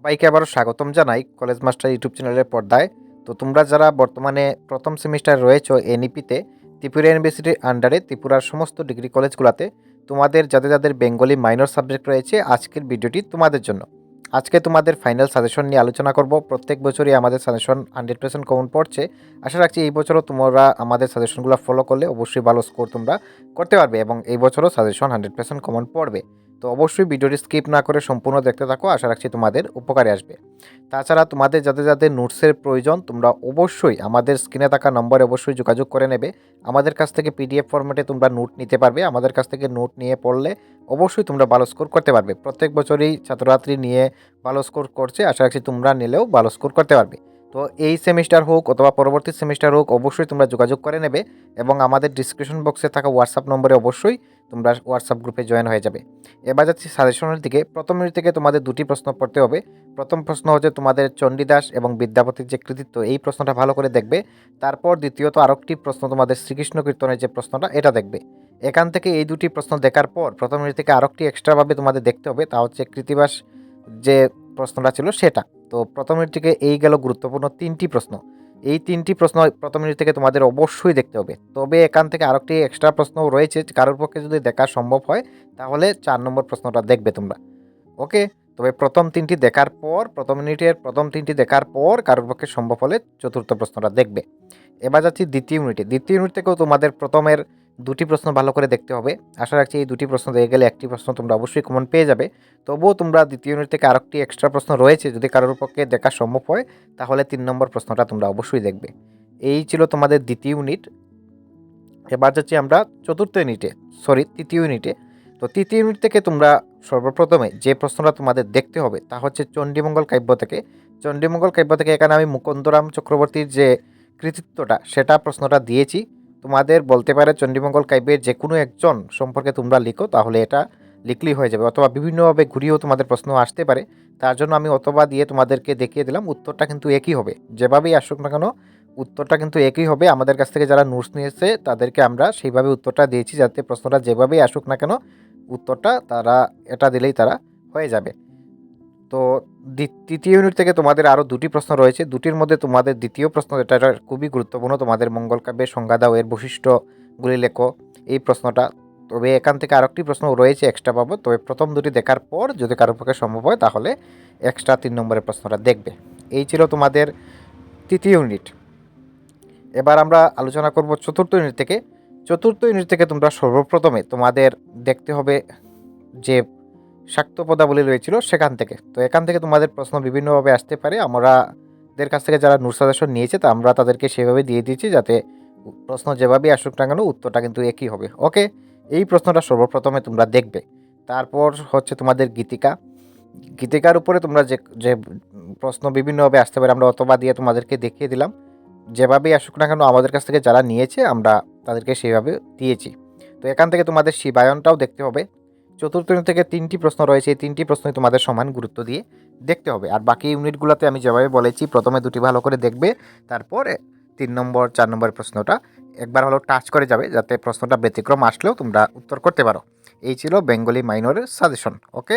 সবাইকে আবারও স্বাগতম জানাই কলেজ মাস্টার ইউটিউব চ্যানেলের পর্দায়। তো তোমরা যারা বর্তমানে প্রথম সেমিস্টারে রয়েছো এনইপিতে, ত্রিপুরা ইউনিভার্সিটির আন্ডারে ত্রিপুরার সমস্ত ডিগ্রি কলেজগুলোতে তোমাদের যাদের যাদের বেঙ্গলি মাইনর সাবজেক্ট রয়েছে, আজকের ভিডিওটি তোমাদের জন্য। আজকে তোমাদের ফাইনাল সাজেশন নিয়ে আলোচনা করব। প্রত্যেক বছরই আমাদের সাজেশন 100% কমন পড়ছে। আশা রাখছি এই বছরও তোমরা আমাদের সাজেশনগুলো ফলো করলে অবশ্যই ভালো স্কোর তোমরা করতে পারবে এবং এই বছরও সাজেশন 100% কমন পড়বে। তো অবশ্যই ভিডিওটি স্কিপ না করে সম্পূর্ণ দেখতে থাকো, আশা রাখছি তোমাদের উপকারে আসবে। তাছাড়া তোমাদের যাদের যাদের নোটসের প্রয়োজন, তোমরা অবশ্যই আমাদের স্ক্রিনে থাকা নম্বরে অবশ্যই যোগাযোগ করে নেবে। আমাদের কাছ থেকে পিডিএফ ফরম্যাটে তোমরা নোট নিতে পারবে। আমাদের কাছ থেকে নোট নিয়ে পড়লে অবশ্যই তোমরা ভালো স্কোর করতে পারবে। প্রত্যেক বছরই ছাত্রছাত্রী নিয়ে ভালো স্কোর করছে, আশা রাখছি তোমরা নিলেও ভালো স্কোর করতে পারবে। তো এই সেমিস্টার হোক অথবা পরবর্তী সেমিস্টার হোক, অবশ্যই তোমরা যোগাযোগ করে নেবে এবং আমাদের ডিসক্রিপশন বক্সে থাকা হোয়াটসঅ্যাপ নম্বরে অবশ্যই তোমরা হোয়াটসঅ্যাপ গ্রুপে জয়েন হয়ে যাবে। এবার যাচ্ছি সাজেশনের দিকে। প্রথম ইউনিট থেকে তোমাদের দুটি প্রশ্ন পড়তে হবে। প্রথম প্রশ্ন হচ্ছে তোমাদের চণ্ডীদাস এবং বিদ্যাপতির যে কৃতিত্ব, এই প্রশ্নটা ভালো করে দেখবে। তারপর দ্বিতীয়ত আরেকটি প্রশ্ন তোমাদের শ্রীকৃষ্ণ কীর্তনের যে প্রশ্নটা, এটা দেখবে। এখান থেকে এই দুটি প্রশ্ন দেখার পর প্রথম ইউনিট থেকে আরেকটি এক্সট্রাভাবে তোমাদের দেখতে হবে, তা হচ্ছে কৃত্তিবাস যে প্রশ্নটা ছিল সেটা। তো প্রথম ইউনিট থেকে এই গেল গুরুত্বপূর্ণ তিনটি প্রশ্ন। এই তিনটি প্রশ্ন প্রথম ইউনিট থেকে তোমাদের অবশ্যই দেখতে হবে। তবে এখান থেকে আরেকটি এক্সট্রা প্রশ্ন রয়েছে, কারোর পক্ষে যদি দেখা সম্ভব হয় তাহলে 4 নম্বর প্রশ্নটা দেখবে তোমরা। ওকে, তবে প্রথম তিনটি দেখার পর, প্রথম ইউনিটের প্রথম তিনটি দেখার পর কারোর পক্ষে সম্ভব হলে চতুর্থ প্রশ্নটা দেখবে। এবার যাচ্ছি দ্বিতীয় ইউনিটে। দ্বিতীয় ইউনিট থেকেও তোমাদের প্রথমের দুটি প্রশ্ন ভালো করে দেখতে হবে। আশা রাখছি এই দুটি প্রশ্ন দেখে গেলে একটি প্রশ্ন তোমরা অবশ্যই কমন পেয়ে যাবে। তবুও তোমরা দ্বিতীয় ইউনিট থেকে আরেকটি এক্সট্রা প্রশ্ন রয়েছে, যদি কারোর পক্ষে দেখা সম্ভব হয় তাহলে 3 নম্বর প্রশ্নটা তোমরা অবশ্যই দেখবে। এই ছিল তোমাদের দ্বিতীয় ইউনিট। এবার যাচ্ছি আমরা চতুর্থ ইউনিটে, তৃতীয় ইউনিটে। তো তৃতীয় ইউনিট থেকে তোমরা সর্বপ্রথমে যে প্রশ্নটা তোমাদের দেখতে হবে তা হচ্ছে চণ্ডীমঙ্গল কাব্য থেকে। চণ্ডীমঙ্গল কাব্য থেকে এখানে আমি মুকুন্দরাম চক্রবর্তীর যে কৃতিত্বটা, সেটা প্রশ্নটা দিয়েছি। তোমাদের বলতে পারে চণ্ডীমঙ্গল কাব্যের যে কোনো একজন সম্পর্কে তোমরা লিখো, তাহলে এটা লিখলেই হয়ে যাবে। অথবা বিভিন্নভাবে ঘুরিয়েও তোমাদের প্রশ্ন আসতে পারে, তার জন্য আমি অথবা দিয়ে তোমাদেরকে দেখিয়ে দিলাম। উত্তরটা কিন্তু একই হবে, যেভাবেই আসুক না কেন উত্তরটা কিন্তু একই হবে। আমাদের কাছ থেকে যারা নোটস নিয়েছে তাদেরকে আমরা সেইভাবে উত্তরটা দিয়েছি, যাতে প্রশ্নটা যেভাবেই আসুক না কেন উত্তরটা তারা এটা দিলেই তারা হয়ে যাবে। তো তৃতীয় ইউনিট থেকে তোমাদের আরও দুটি প্রশ্ন রয়েছে। দুটির মধ্যে তোমাদের দ্বিতীয় প্রশ্ন, এটা খুবই গুরুত্বপূর্ণ, তোমাদের মঙ্গল কাব্যের সংজ্ঞা দাও, এর বৈশিষ্ট্যগুলি লেখো, এই প্রশ্নটা। তবে এখান থেকে আরেকটি প্রশ্ন রয়েছে এক্সট্রা পাবো। তবে প্রথম দুটি দেখার পর যদি কারোর পক্ষে সম্ভব হয় তাহলে এক্সট্রা 3 নম্বরের প্রশ্নটা দেখবে। এই ছিল তোমাদের তৃতীয় ইউনিট। এবার আমরা আলোচনা করব চতুর্থ ইউনিট থেকে। চতুর্থ ইউনিট থেকে তোমরা সর্বপ্রথমে তোমাদের দেখতে হবে যে শাক্ত পদাবলী রয়েছিল সেখান থেকে। তো এখান থেকে তোমাদের প্রশ্ন বিভিন্নভাবে আসতে পারে। আমাদের কাছ থেকে যারা নোট সাজেশন নিয়েছে তা আমরা তাদেরকে সেভাবে দিয়ে দিয়েছি, যাতে প্রশ্ন যেভাবেই আসুক না কেন উত্তরটা কিন্তু একই হবে। ওকে, এই প্রশ্নটা সর্বপ্রথমে তোমরা দেখবে। তারপর হচ্ছে তোমাদের গীতিকা। গীতিকার উপরে তোমরা যে যে প্রশ্ন বিভিন্নভাবে আসতে পারে, আমরা অথবা দিয়ে তোমাদেরকে দেখিয়ে দিলাম। যেভাবেই আসুক না কেন আমাদের কাছ থেকে যারা নিয়েছে আমরা তাদেরকে সেইভাবে দিয়েছি। তো এখান থেকে তোমাদের শিবায়নটাও দেখতে হবে। চতুর্থ ইউনিট থেকে 3টি প্রশ্ন রয়েছে, এই 3টি প্রশ্নই তোমাদের সমান গুরুত্ব দিয়ে দেখতে হবে। আর বাকি ইউনিটগুলোতে আমি যেভাবে বলেছি, প্রথমে দুটি ভালো করে দেখবে, তারপরে 3 নম্বর 4 নম্বর প্রশ্নটা একবার হলো টাচ করে যাবে, যাতে প্রশ্নটা ব্যতিক্রম আসলেও তোমরা উত্তর করতে পারো। এই ছিল বেঙ্গলি মাইনরের সাজেশন। ওকে।